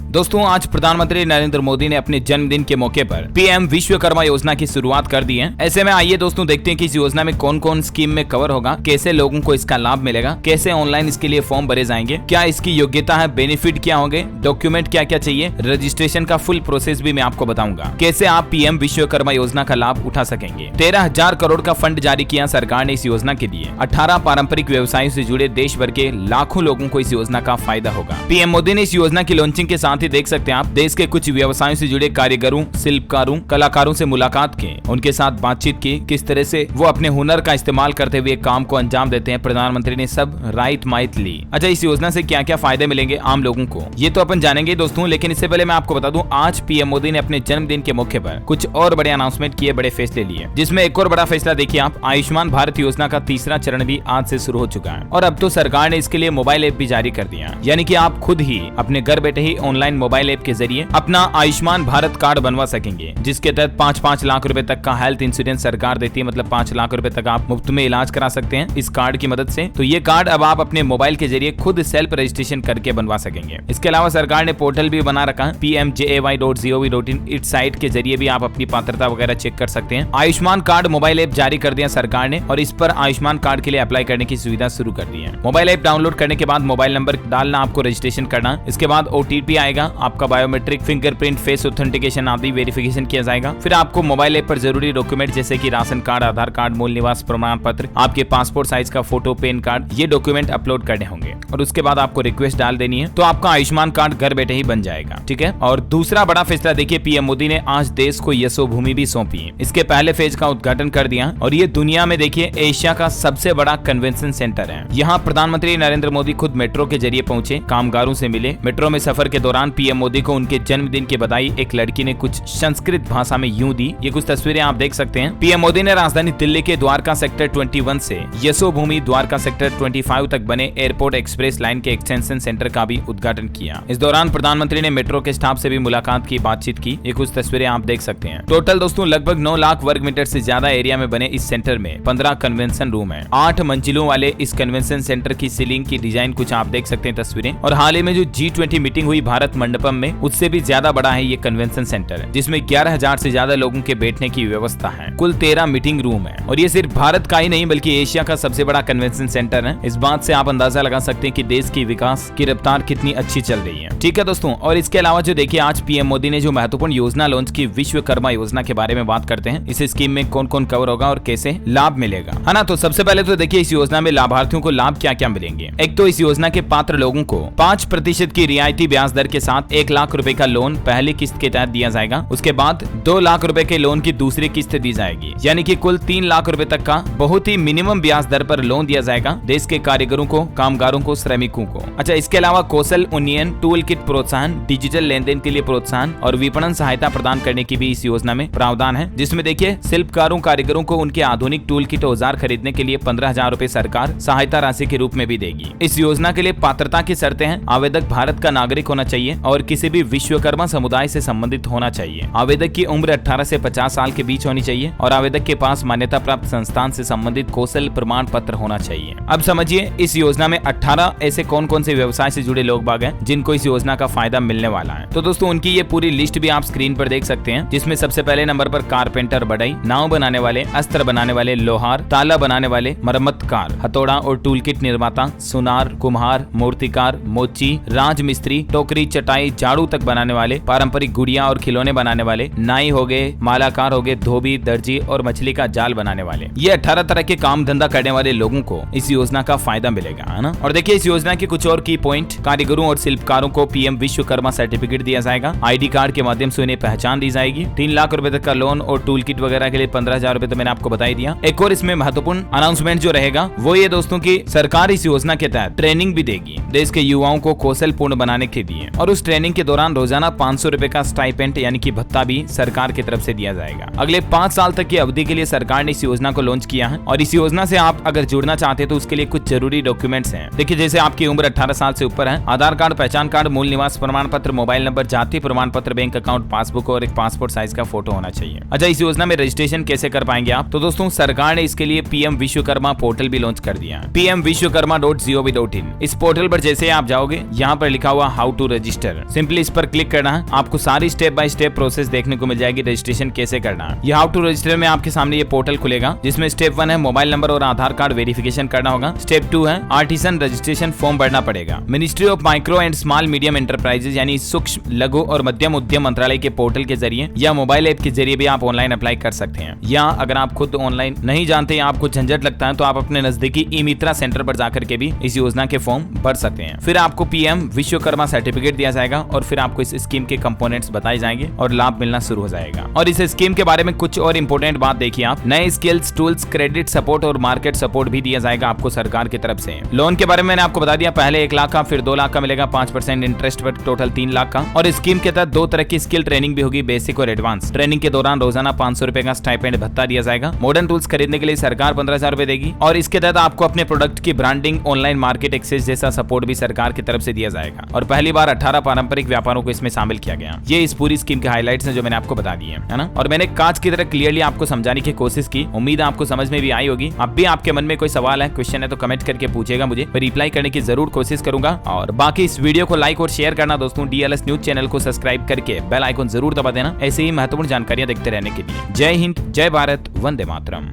दोस्तों आज प्रधानमंत्री नरेंद्र मोदी ने अपने जन्मदिन के मौके पर पीएम विश्वकर्मा योजना की शुरुआत कर दी है। ऐसे में आइए दोस्तों देखते हैं कि इस योजना में कौन कौन स्कीम में कवर होगा, कैसे लोगों को इसका लाभ मिलेगा, कैसे ऑनलाइन इसके लिए फॉर्म भरे जाएंगे, क्या इसकी योग्यता है, बेनिफिट क्या होंगे, डॉक्यूमेंट क्या क्या चाहिए, रजिस्ट्रेशन का फुल प्रोसेस भी मैं आपको बताऊंगा, कैसे आप पीएम विश्वकर्मा योजना का लाभ उठा सकेंगे। 13,000 करोड़ का फंड जारी किया सरकार ने इस योजना के लिए। 18 पारंपरिक व्यवसायों से जुड़े देश भर के लाखों लोगों को इस योजना का फायदा होगा। पीएम मोदी ने इस योजना की लॉन्चिंग के साथ ही देख सकते हैं आप देश के कुछ व्यवसायों से जुड़े कारीगरों, शिल्पकारों, कलाकारों से मुलाकात की, उनके साथ बातचीत की, किस तरह से वो अपने हुनर का इस्तेमाल करते हुए काम को अंजाम देते हैं। प्रधानमंत्री ने सब राइट माइट ली। अच्छा, इस योजना से क्या क्या फायदे मिलेंगे आम लोगों को ये तो अपन जानेंगे दोस्तों, लेकिन इससे पहले मैं आपको बता दूं आज पीएम मोदी ने अपने जन्मदिन के मौके पर कुछ और बड़े अनाउंसमेंट किए, बड़े फैसले लिए, जिसमें एक और बड़ा फैसला देखिए आप, आयुष्मान भारत योजना का तीसरा चरण भी आज से शुरू हो चुका है और अब तो सरकार ने इसके लिए मोबाइल ऐप भी जारी कर दिया, यानी कि आप खुद ही अपने घर बैठे ही ऑनलाइन मोबाइल ऐप के जरिए अपना आयुष्मान भारत कार्ड बनवा सकेंगे, जिसके तहत 5-5 लाख रुपए तक का हेल्थ इंश्योरेंस सरकार देती है। मतलब 5 लाख रुपए तक आप मुफ्त में इलाज करा सकते हैं इस कार्ड की मदद से। तो ये कार्ड अब आप अपने मोबाइल के जरिए खुद सेल्फ रजिस्ट्रेशन करके बनवा सकेंगे। इसके अलावा सरकार ने पोर्टल भी बना रखा है pmjay.gov.in। इस साइट के जरिए भी आप अपनी पात्रता वगैरह चेक कर सकते हैं। आयुष्मान कार्ड मोबाइल ऐप जारी कर दिया सरकार ने और इस पर आयुष्मान कार्ड के लिए अप्लाई करने की सुविधा शुरू कर दी है। मोबाइल ऐप डाउनलोड करने के बाद मोबाइल नंबर डालना, आपको रजिस्ट्रेशन करना, इसके बाद ओटीपी आएगा, आपका बायोमेट्रिक, फिंगरप्रिंट, फेस ऑथेंटिकेशन आदि वेरिफिकेशन किया जाएगा। फिर आपको मोबाइल ऐप पर जरूरी डॉक्यूमेंट जैसे कि राशन कार्ड, आधार कार्ड, मूल निवास प्रमाण पत्र, आपके पासपोर्ट साइज का फोटो, पैन कार्ड, ये डॉक्यूमेंट अपलोड करने होंगे और उसके बाद आपको रिक्वेस्ट डाल देनी है, तो आपका आयुष्मान कार्ड घर बैठे ही बन जाएगा। ठीक है। और दूसरा बड़ा फैसला देखिए, पीएम मोदी ने आज देश को यशोभूमि भी सौंपी। इसके पहले फेज का उद्घाटन कर दिया और ये दुनिया में देखिए एशिया का सबसे बड़ा कन्वेंशन सेंटर है। यहाँ प्रधानमंत्री नरेंद्र मोदी खुद मेट्रो के जरिए पहुंचे, कामगारों से मिले। मेट्रो में सफर के दौरान पीएम मोदी को उनके जन्मदिन की बधाई एक लड़की ने कुछ संस्कृत भाषा में यूं दी। ये कुछ तस्वीरें आप देख सकते हैं। पीएम मोदी ने राजधानी दिल्ली के द्वारका सेक्टर 21 से यशोभूमि द्वारका सेक्टर 25 तक बने एयरपोर्ट एक्सप्रेस लाइन के एक्सटेंशन सेंटर का भी उद्घाटन किया। इस दौरान प्रधानमंत्री ने मेट्रो के स्टाफ से भी मुलाकात की, बातचीत की। ये कुछ तस्वीरें आप देख सकते हैं। टोटल दोस्तों लगभग 9 लाख वर्ग मीटर से ज्यादा एरिया में बने इस सेंटर में 15 कन्वेंशन रूम है। 8 मंजिलों वाले इस कन्वेंशन सेंटर की सीलिंग की डिजाइन कुछ आप देख सकते हैं तस्वीरें। और हाल ही में जो G20 मीटिंग हुई भारत मंडपम में, उससे भी ज्यादा बड़ा है ये कन्वेंशन सेंटर, जिसमें 11,000 से ज्यादा लोगों के बैठने की व्यवस्था है। कुल 13 मीटिंग रूम है और ये सिर्फ भारत का ही नहीं बल्कि एशिया का सबसे बड़ा कन्वेंशन सेंटर है। इस बात से आप अंदाजा लगा सकते हैं कि देश की विकास की रफ्तार कितनी अच्छी चल रही है। ठीक है दोस्तों, और इसके अलावा जो देखिए आज पीएम मोदी ने जो महत्वपूर्ण योजना लॉन्च की, विश्वकर्मा योजना के बारे में बात करते हैं। इस स्कीम में कौन कौन कवर होगा और कैसे लाभ मिलेगा, है ना। तो सबसे पहले तो देखिए इस योजना में लाभार्थियों को लाभ क्या क्या मिलेंगे। एक तो इस योजना के पात्र लोगों को 5% की रियायती ब्याज दर के साथ 1 लाख रुपए का लोन पहली किस्त के तहत दिया जाएगा। उसके बाद 2 लाख रुपए के लोन की दूसरी किस्त दी जाएगी, यानी कि कुल 3 लाख रुपए तक का बहुत ही मिनिमम ब्याज दर पर लोन दिया जाएगा देश के कारीगरों को, कामगारों को, श्रमिकों को। अच्छा, इसके अलावा कौशल उन्नयन, टूल किट प्रोत्साहन, डिजिटल लेन देन के लिए प्रोत्साहन और विपणन सहायता प्रदान करने की भी इस योजना में प्रावधान है, जिसमें देखिए शिल्पकारों, कारीगरों को उनके आधुनिक टूल किट औजार खरीदने के लिए 15,000 रुपए सरकार सहायता राशि के रूप में भी देगी। इस योजना के लिए पात्रता की शर्तें हैं, आवेदक भारत का नागरिक होना चाहिए और किसी भी विश्वकर्मा समुदाय से संबंधित होना चाहिए। आवेदक की उम्र 18 से 50 साल के बीच होनी चाहिए और आवेदक के पास मान्यता प्राप्त संस्थान से संबंधित कौशल प्रमाण पत्र होना चाहिए। अब समझिए इस योजना में 18 ऐसे कौन कौन से व्यवसाय से जुड़े लोग बाग हैं जिनको इस योजना का फायदा मिलने वाला है। तो दोस्तों उनकी ये पूरी लिस्ट भी आप स्क्रीन पर देख सकते हैं, जिसमें सबसे पहले नंबर पर कारपेंटर, बढ़ई, नाव बनाने वाले, अस्त्र बनाने वाले, लोहार, ताला बनाने वाले, मरम्मतकार, हथौड़ा और टूल किट निर्माता, सुनार, कुम्हार, मूर्तिकार, मोची, राजमिस्त्री, टोकरी, चटाई, झाड़ू तक बनाने वाले, पारंपरिक गुड़िया और खिलौने बनाने वाले, नाई हो गए, मालाकार हो गए, धोबी, दर्जी और मछली का जाल बनाने वाले। ये 18 तरह के काम धंधा करने वाले लोगों को इस योजना का फायदा मिलेगा, है ना। और देखिए इस योजना के कुछ और की पॉइंट, कारीगरों और शिल्पकारों को पीएम विश्वकर्मा सर्टिफिकेट दिया जाएगा। आईडी कार्ड के माध्यम से उन्हें पहचान दी जाएगी। 3 लाख रुपए तक का लोन और टूल किट वगैरह के लिए 15,000 रुपए तो मैंने आपको बता ही दिया। एक और इसमें महत्वपूर्ण अनाउंसमेंट जो रहेगा वो ये दोस्तों की सरकार इस योजना के तहत ट्रेनिंग भी देगी देश के युवाओं को कौशल पूर्ण बनाने के लिए, और उस ट्रेनिंग के दौरान रोजाना 500 रुपए का स्टाइपेंड यानी कि भत्ता भी सरकार की तरफ से दिया जाएगा। अगले 5 साल तक की अवधि के लिए सरकार ने इस योजना को लॉन्च किया है और इस योजना से आप अगर जुड़ना चाहते हैं तो उसके लिए कुछ जरूरी डॉक्यूमेंट्स हैं। देखिए जैसे आपकी उम्र 18 साल से ऊपर है, आधार कार्ड, पहचान कार्ड, मूल निवास प्रमाण पत्र, मोबाइल नंबर, जाति प्रमाण पत्र, बैंक अकाउंट, पासबुक और एक पासपोर्ट साइज का फोटो होना चाहिए। अच्छा, इस योजना में रजिस्ट्रेशन कैसे कर पाएंगे आप? तो दोस्तों सरकार ने इसके लिए पीएम विश्वकर्मा पोर्टल भी लॉन्च कर दिया है, pmvishwakarma.gov.in। इस पोर्टल पर जैसे आप जाओगे, यहाँ पर लिखा हुआ how to register register, simply इस पर क्लिक करना है। आपको सारी स्टेप बाय स्टेप प्रोसेस देखने को मिल जाएगी रजिस्ट्रेशन कैसे करना है। ये हाउ टू रजिस्टर में आपके सामने ये पोर्टल खुलेगा, जिसमें स्टेप 1 है मोबाइल नंबर और आधार कार्ड वेरिफिकेशन करना होगा। स्टेप 2 है आर्टिसन रजिस्ट्रेशन फॉर्म भरना पड़ेगा। Ministry of micro and small medium enterprises यानी सूक्ष्म लघु और मध्यम उद्यम मंत्रालय के पोर्टल के जरिए या मोबाइल ऐप के जरिए भी आप ऑनलाइन अप्लाई कर सकते हैं। या अगर आप खुद ऑनलाइन नहीं जानते या आपको झंझट लगता है तो आप अपने नजदीकी ई मित्रा सेंटर पर जाकर के भी इस योजना के फॉर्म भर सकते हैं। फिर आपको पीएम विश्वकर्मा सर्टिफिकेट दिया जाएगा और फिर आपको इस स्कीम के कंपोनेंट्स बताए जाएंगे और लाभ मिलना शुरू हो जाएगा। और इस स्कीम के बारे में कुछ और इंपॉर्टेंट बात देखिए आप, नए स्किल्स, टूल्स, क्रेडिट सपोर्ट और मार्केट सपोर्ट भी दिया जाएगा आपको सरकार की तरफ से। लोन के बारे में मैंने आपको बता दिया, पहले 1 लाख का, फिर 2 लाख का मिलेगा 5% इंटरेस्ट पर, टोटल 3 लाख का। और स्कीम के तहत 2 तरह की स्किल ट्रेनिंग भी होगी, बेसिक और एडवांस। ट्रेनिंग के दौरान रोजाना 500 रुपए का स्टाइपेंड भत्ता दिया जाएगा। मॉडर्न टूल्स खरीदने के लिए सरकार 15,000 रुपए देगी और इसके तहत आपको अपने प्रोडक्ट की ब्रांडिंग, ऑनलाइन मार्केट एक्सेस जैसा सपोर्ट भी सरकार की तरफ से दिया जाएगा। और पहली बार 18 पारंपरिक व्यापारों को इसमें शामिल किया गया। ये इस पूरी स्कीम के हाइलाइट्स हैं जो मैंने आपको बता दिए है ना। और मैंने कांच की तरह क्लियरली आपको समझाने की कोशिश की, उम्मीद है आपको समझ में भी आई होगी। अब भी आपके मन में कोई सवाल है, क्वेश्चन है तो कमेंट करके पूछेगा मुझे, मैं रिप्लाई करने की जरूर कोशिश करूंगा। और बाकी इस वीडियो को लाइक और शेयर करना दोस्तों, डीएलएस न्यूज चैनल को सब्सक्राइब करके बेल आइकन जरूर दबा देना ऐसे ही महत्वपूर्ण जानकारियां देखते रहने के लिए। जय हिंद, जय भारत, वंदे मातरम।